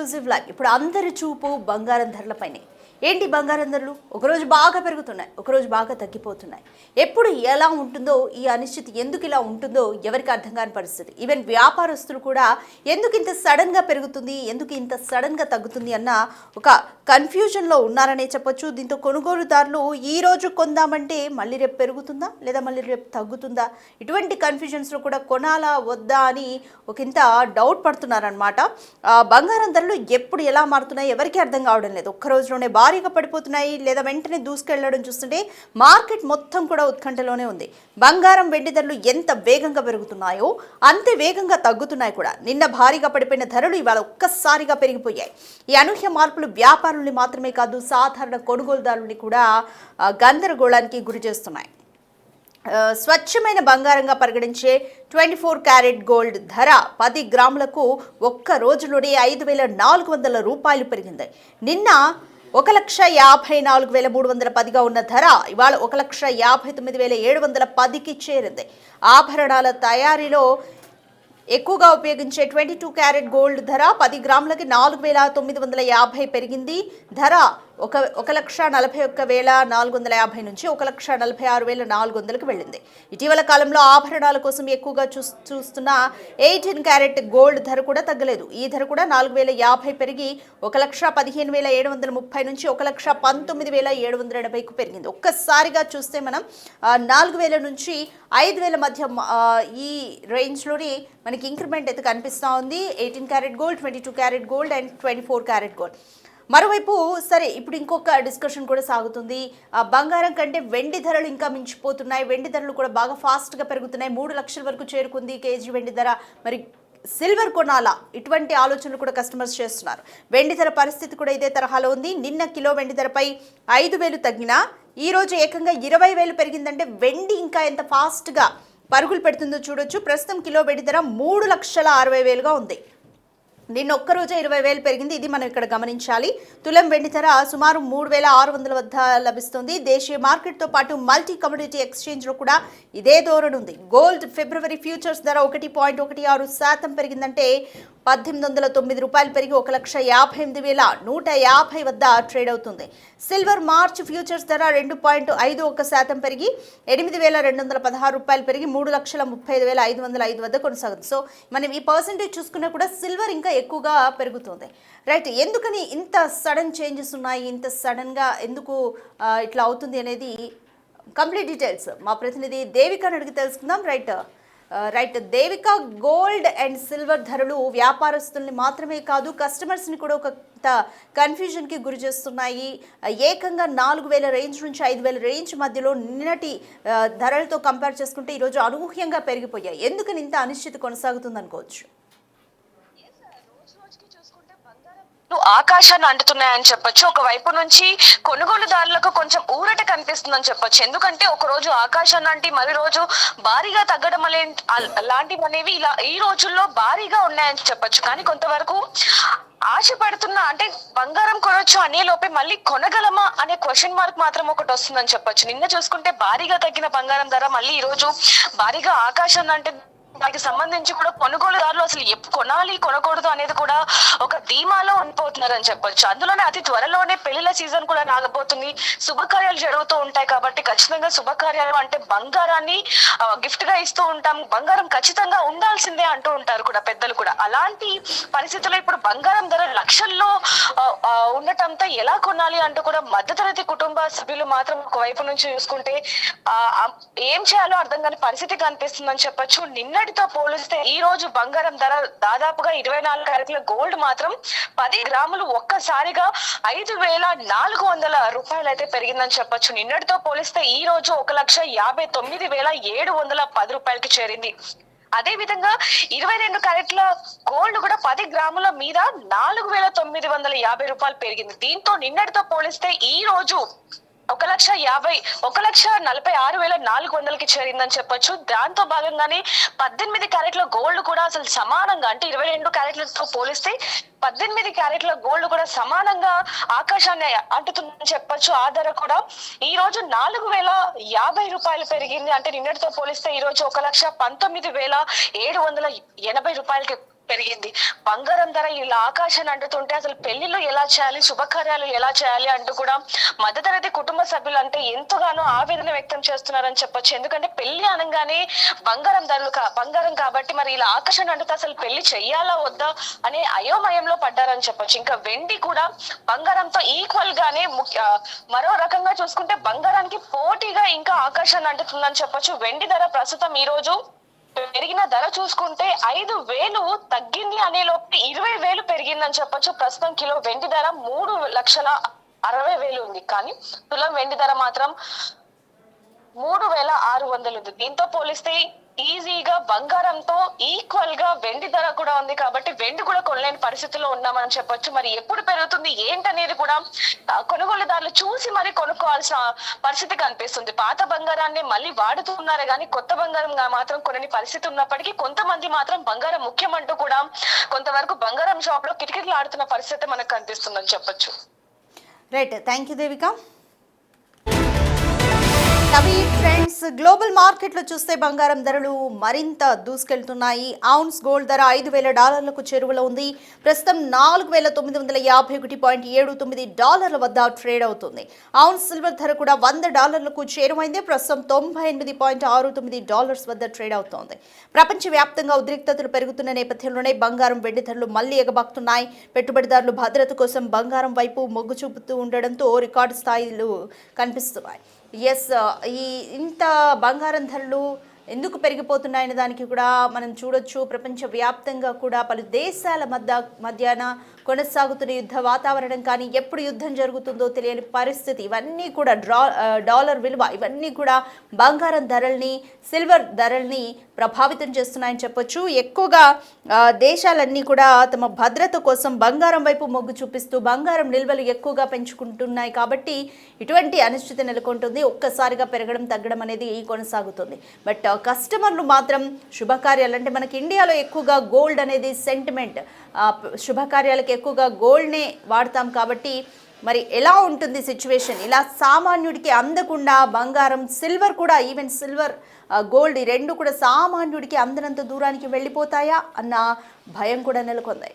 Exclusive live. ఇప్పుడు అందరి చూపు బంగారం ధరలపైనే. ఏంటి బంగారం ధరలు ఒకరోజు బాగా పెరుగుతున్నాయి, ఒకరోజు బాగా తగ్గిపోతున్నాయి. ఎప్పుడు ఎలా ఉంటుందో, ఈ అనిశ్చితి ఎందుకు ఇలా ఉంటుందో ఎవరికి అర్థం కాని పరిస్థితి. ఈవెన్ వ్యాపారస్తులు కూడా ఎందుకు ఇంత సడన్గా పెరుగుతుంది, ఎందుకు ఇంత సడన్గా తగ్గుతుంది అన్న ఒక కన్ఫ్యూజన్లో ఉన్నారనే చెప్పొచ్చు. దీంతో కొనుగోలుదారులు ఈ రోజు కొందామంటే మళ్ళీ రేపు పెరుగుతుందా లేదా మళ్ళీ రేపు తగ్గుతుందా, ఇటువంటి కన్ఫ్యూజన్స్లో కూడా కొనాలా వద్దా అని ఒకంత డౌట్ పడుతున్నారనమాట. బంగారం ధరలు ఎప్పుడు ఎలా మారుతున్నాయి ఎవరికి అర్థం కావడం లేదు. ఒక్క రోజులోనే భారీగా పడిపోతున్నాయి లేదా వెంటనే దూసుకెళ్లడం చూస్తుంటే మార్కెట్ మొత్తం కూడా ఉత్కంఠలోనే ఉంది. బంగారం వెండి ధరలు ఎంత వేగంగా పెరుగుతున్నాయో అంతే వేగంగా తగ్గుతున్నాయి కూడా. నిన్న భారీగా పడిపోయిన ధరలు ఇవాళ ఒక్కసారిగా పెరిగిపోయాయి. ఈ అనూహ్య మార్పులు వ్యాపారుల్ని మాత్రమే కాదు, సాధారణ కొనుగోలుదారుల్ని కూడా గందరగోళానికి గురి చేస్తున్నాయి. స్వచ్ఛమైన బంగారంగా పరిగణించే 24 క్యారెట్ గోల్డ్ ధర 10 గ్రాములకు ఒక్క రోజులోనే 5,400 రూపాయలు పెరిగింది. నిన్న 1,54,310గా ఉన్న ధర ఇవాళ 1,59,710కి చేరింది. ఆభరణాల తయారీలో ఎక్కువగా ఉపయోగించే 22 క్యారెట్ గోల్డ్ ధర 10 గ్రాములకి 4,950 పెరిగింది. ధర 1,41,450 నుంచి 1,46,400కి వెళ్ళింది. ఇటీవల కాలంలో ఆభరణాల కోసం ఎక్కువగా చూస్తున్న 18 క్యారెట్ గోల్డ్ ధర కూడా తగ్గలేదు. ఈ ధర కూడా 4,050 పెరిగి 1,15,730 నుంచి 1,19,780కు పెరిగింది. ఒక్కసారిగా చూస్తే మనం 4,000 నుంచి 5,000 మధ్య ఈ రేంజ్లోని మనకి ఇంక్రిమెంట్ అయితే కనిపిస్తూ ఉంది. 18 carat gold, 22 carat gold and 24 carat gold. మరోవైపు సరే, ఇప్పుడు ఇంకొక డిస్కషన్ కూడా సాగుతుంది. బంగారం కంటే వెండి ధరలు ఇంకా మించిపోతున్నాయి. వెండి ధరలు కూడా బాగా ఫాస్ట్గా పెరుగుతున్నాయి. 3 లక్షల వరకు చేరుకుంది కేజీ వెండి ధర. మరి సిల్వర్ కొనాలా, ఇటువంటి ఆలోచనలు కూడా కస్టమర్స్ చేస్తున్నారు. వెండి ధర పరిస్థితి కూడా ఇదే తరహాలో ఉంది. నిన్న కిలో వెండి ధరపై 5,000 తగ్గినా ఈ రోజు ఏకంగా 20,000 పెరిగిందంటే వెండి ఇంకా ఎంత ఫాస్ట్గా పరుగులు పెడుతుందో చూడొచ్చు. ప్రస్తుతం కిలో వెండి ధర 3,60,000గా ఉంది. నిన్న ఒక్కరోజే 20,000 పెరిగింది. ఇది మనం ఇక్కడ గమనించాలి. తులం వెండి ధర సుమారు 3,600 వద్ద లభిస్తుంది. దేశీయ మార్కెట్తో పాటు మల్టీ కమోడిటీ ఎక్స్చేంజ్లో కూడా ఇదే ధోరణి ఉంది. గోల్డ్ ఫిబ్రవరి ఫ్యూచర్స్ ధర 1.16% పెరిగిందంటే 1,809 రూపాయలు పెరిగి 1,58,150 వద్ద ట్రేడ్ అవుతుంది. సిల్వర్ మార్చ్ ఫ్యూచర్స్ ధర 2.51% పెరిగి 8,216 రూపాయలు పెరిగి 3,35,505 వద్ద కొనసాగుతుంది. సో మనం ఈ పర్సెంటేజ్ చూసుకున్నా కూడా సిల్వర్ ఇంకా ఎక్కువగా పెరుగుతుంది. రైట్, ఎందుకని ఇంత సడన్ చేంజెస్ ఉన్నాయి, ఇంత సడన్గా ఎందుకు ఇట్లా అవుతుంది అనేది కంప్లీట్ డీటెయిల్స్ మా ప్రతినిధి దేవికని అడిగి తెలుసుకుందాం. Right Devika, gold and silver ధరలు వ్యాపారస్తుల్ని మాత్రమే కాదు కస్టమర్స్ని కూడా ఒక కన్ఫ్యూజన్కి గురి చేస్తున్నాయి. ఏకంగా 4,000 రేంజ్ నుంచి 5,000 రేంజ్ మధ్యలో నిన్నటి ధరలతో కంపేర్ చేసుకుంటే ఈరోజు అనూహ్యంగా పెరిగిపోయాయి. ఎందుకని ఇంత అనిశ్చితి కొనసాగుతుంది అనుకోవచ్చు? ఆకాశాన్ని అంటున్నాయని చెప్పొచ్చు. ఒకవైపు నుంచి కొనుగోలుదారులకు కొంచెం ఊరట కనిపిస్తుందని చెప్పొచ్చు. ఎందుకంటే ఒక రోజు ఆకాశాన్ని అంటే మరి రోజు భారీగా తగ్గడం అలాంటివి అనేవి ఇలా ఈ రోజుల్లో భారీగా ఉన్నాయని చెప్పొచ్చు. కానీ కొంతవరకు ఆశపడుతున్నా అంటే బంగారం కొనొచ్చు అనే లోపే మళ్ళీ కొనగలమా అనే క్వశ్చన్ మార్క్ మాత్రం ఒకటి వస్తుందని చెప్పొచ్చు. నిన్న చూసుకుంటే భారీగా తగ్గిన బంగారం ధర మళ్ళీ ఈ రోజు భారీగా ఆకాశాన్ని అంటే దానికి సంబంధించి కూడా కొనుగోలుదారులు అసలు ఎప్పుడు కొనాలి కొనకూడదు అనేది కూడా ఒక ధీమాలో ఉండిపోతున్నారని చెప్పొచ్చు. అందులోనే అతి త్వరలోనే పెళ్లిళ్ళ సీజన్ కూడా రాకపోతుంది. శుభకార్యాలు జరుగుతూ ఉంటాయి కాబట్టి ఖచ్చితంగా శుభకార్యాలు అంటే బంగారాన్ని గిఫ్ట్ గా ఇస్తూ ఉంటాం. బంగారం ఖచ్చితంగా ఉండాల్సిందే అంటూ ఉంటారు కూడా పెద్దలు కూడా. అలాంటి పరిస్థితుల్లో ఇప్పుడు బంగారం ధర లక్షల్లో ఉండటంతో ఎలా కొనాలి అంటూ కూడా మధ్యతరగతి కుటుంబ సభ్యులు మాత్రం ఒకవైపు నుంచి చూసుకుంటే ఏం చేయాలో అర్థం కాని పరిస్థితి కనిపిస్తుందని చెప్పొచ్చు. నిన్నటితో పోలిస్తే ఈ రోజు బంగారం ధర దాదాపుగా 24 క్యారెట్ల గోల్డ్ మాత్రం 10 గ్రాములు ఒక్కసారిగా 5,400 రూపాయలు అయితే పెరిగిందని చెప్పొచ్చు. నిన్నటితో పోలిస్తే ఈ రోజు 1,59,710 రూపాయలకి చేరింది. అదే విధంగా 22 క్యారెట్ల గోల్డ్ కూడా 10 గ్రాముల మీద 4,950 రూపాయలు పెరిగింది. దీంతో నిన్నటితో పోలిస్తే ఈ రోజు 1,46,400కి చేరిందని చెప్పొచ్చు. దాంతో భాగంగానే 18 క్యారెట్ల గోల్డ్ కూడా అసలు సమానంగా అంటే 22 క్యారెట్లతో పోలిస్తే 18 క్యారెట్ల గోల్డ్ కూడా సమానంగా ఆకాశాన్ని అంటుతుందని చెప్పొచ్చు. ఆ ధర కూడా ఈ రోజు 4,050 రూపాయలు పెరిగింది. అంటే నిన్నటితో పోలిస్తే ఈ రోజు 1,19,780 రూపాయలకి పెరిగింది. బంగారం ధర ఇలా ఆకాశాన్ని అంటుతుంటే అసలు పెళ్లిళ్ళు ఎలా చేయాలి, శుభకార్యాలు ఎలా చేయాలి అంటూ కూడా మధ్యతరగతి కుటుంబ సభ్యులు అంటే ఎంతగానో ఆవేదన వ్యక్తం చేస్తున్నారని చెప్పొచ్చు. ఎందుకంటే పెళ్లి అనగానే బంగారం కాబట్టి మరి ఇలా ఆకాశాన్ని అంటుతే అసలు పెళ్లి చెయ్యాలా వద్దా అనే అయోమయంలో పడ్డారని చెప్పొచ్చు. ఇంకా వెండి కూడా బంగారంతో ఈక్వల్ గానే మరో రకంగా చూసుకుంటే బంగారానికి పోటీగా ఇంకా ఆకాశాన్ని అంటుతుందని చెప్పొచ్చు. వెండి ధర ప్రస్తుతం ఈ రోజు పెరిగిన ధర చూసుకుంటే 5,000 తగ్గింది అనే లోపు 20,000 పెరిగిందని చెప్పొచ్చు. ప్రస్తుతం కిలో వెండి ధర 3,60,000 ఉంది. కానీ తులం వెండి ధర మాత్రం 3,600 ఉంది. దీంతో పోలిస్తే ఈజీగా బంగారంతో ఈక్వల్ గా వెండి ధర కూడా ఉంది. కాబట్టి వెండి కూడా కొనలేని పరిస్థితిలో ఉన్నామని చెప్పొచ్చు. మరి ఎప్పుడు పెరుగుతుంది ఏంటనేది కూడా కొనుగోలుదారులు చూసి మరి కొనుక్కోవాల్సిన పరిస్థితి కనిపిస్తుంది. పాత బంగారాన్ని మళ్ళీ వాడుతున్నారు కానీ కొత్త బంగారం మాత్రం కొనని పరిస్థితి ఉన్నప్పటికీ కొంతమంది మాత్రం బంగారం ముఖ్యమంటూ కూడా కొంతవరకు బంగారం షాప్ లో కిటకిటలు ఆడుతున్న పరిస్థితి మనకు కనిపిస్తుందని చెప్పొచ్చు. Right, thank you Devika. అవి ఫ్రెండ్స్, గ్లోబల్ మార్కెట్లో చూస్తే బంగారం ధరలు మరింత దూసుకెళ్తున్నాయి. ఔన్స్ గోల్డ్ ధర $5,000 చేరువలో ఉంది. ప్రస్తుతం $4,951.79 వద్ద ట్రేడ్ అవుతుంది. ఔన్స్ సిల్వర్ ధర కూడా $100 చేరువైంది. ప్రస్తుతం $98.69 వద్ద ట్రేడ్ అవుతోంది. ప్రపంచవ్యాప్తంగా ఉద్రిక్తతలు పెరుగుతున్న నేపథ్యంలోనే బంగారం, వెండి ధరలు మళ్లీ ఎగబాకుతున్నాయి. పెట్టుబడిదారులు భద్రత కోసం బంగారం వైపు మొగ్గు చూపుతూ ఉండడంతో రికార్డు స్థాయిలు కనిపిస్తున్నాయి. ఇంత బంగారం ధరలు ఎందుకు పెరిగిపోతున్నాయనే దానికి కూడా మనం చూడొచ్చు. ప్రపంచవ్యాప్తంగా కూడా పలు దేశాల మధ్యాన కొనసాగుతున్న యుద్ధ వాతావరణం కానీ, ఎప్పుడు యుద్ధం జరుగుతుందో తెలియని పరిస్థితి, ఇవన్నీ కూడా డాలర్ విలువ, ఇవన్నీ కూడా బంగారం ధరల్ని, సిల్వర్ ధరల్ని ప్రభావితం చేస్తున్నాయని చెప్పొచ్చు. ఎక్కువగా దేశాలన్నీ కూడా తమ భద్రత కోసం బంగారం వైపు మొగ్గు చూపిస్తూ బంగారం నిల్వలు ఎక్కువగా పెంచుకుంటున్నాయి. కాబట్టి ఇటువంటి అనిశ్చితి నెలకొంటుంది. ఒక్కసారిగా పెరగడం తగ్గడం అనేది కొనసాగుతుంది. బట్ కస్టమర్లు మాత్రం శుభకార్యాలు, అంటే మనకి ఇండియాలో ఎక్కువగా గోల్డ్ అనేది సెంటిమెంట్, శుభకార్యాలకు ఎక్కువగా గోల్డ్నే వాడతాం. కాబట్టి మరి ఎలా ఉంటుంది సిచ్యువేషన్? ఇలా సామాన్యుడికి అందకుండా బంగారం, సిల్వర్ కూడా, ఈవెన్ సిల్వర్, గోల్డ్, ఈ రెండు కూడా సామాన్యుడికి అందనంత దూరానికి వెళ్ళిపోతాయా అన్న భయం కూడా నెలకొంది.